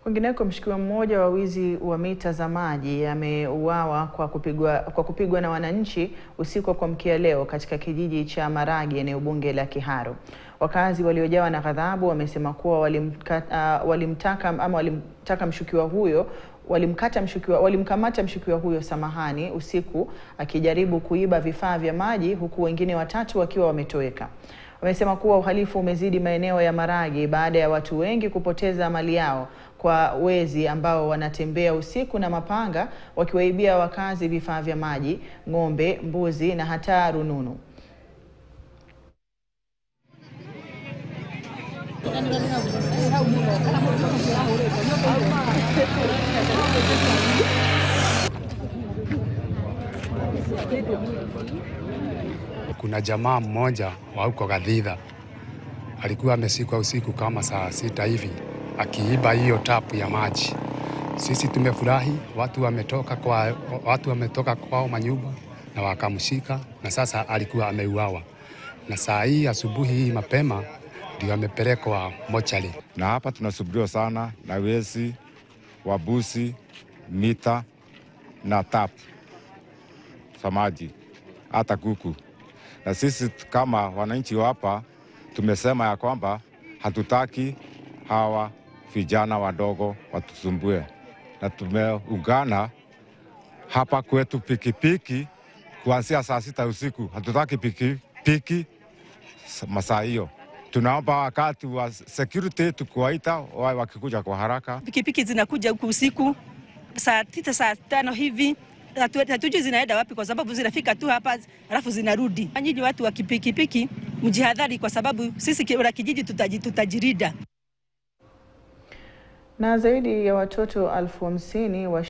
Kwingineko, mshukiwa mmoja wa wizi wa mita za maji ameuawa kwa kupigwa na wananchi usiku wa kuamkia leo katika kijiji cha Maragi, eneo bunge la Kiharu. Wakazi waliojawa na ghadhabu wamesema kuwa walimkamata mshukiwa huyo usiku akijaribu kuiba vifaa vya maji, huku wengine watatu wakiwa wametoweka. Wamesema kuwa uhalifu umezidi maeneo ya Maragi baada ya watu wengi kupoteza mali yao kwa wezi ambao wanatembea usiku na mapanga wakiwaibia wakazi vifaa vya maji, ng'ombe, mbuzi na hata rununu. Kuna jamaa mmoja wa huko Gathitha alikuwa ameshikwa usiku kama saa 6 hivi akiiba hiyo tapu ya maji. Sisi tumefurahi, watu wametoka kwao manyumba na wakamshika, na sasa alikuwa ameuawa. Na saa hii asubuhi hii mapema ndio amepelekwa mochari. Na hapa tunasubiriwa sana na wezi, wabusi, mita na tapu za maji, hata kuku. Na sisi kama wananchi hapa tumesema ya kwamba hatutaki hawa vijana wadogo watusumbue. Na tumeungana hapa kwetu pikipiki kuanzia saa 6 usiku. Hatutaki pikipiki masaa hiyo. Tunaomba wakati wa security tukuwaita wakikuja kwa haraka. Pikipiki zinakuja huku usiku saa 6 saa 5 hivi. Hatujui zinaenda wapi kwa sababu zinafika tu hapa alafu zinarudi. Nyinyi watu wa pikipiki mjihadhari kwa sababu sisi kijiji tutajirida. Na zaidi ya watoto 50,000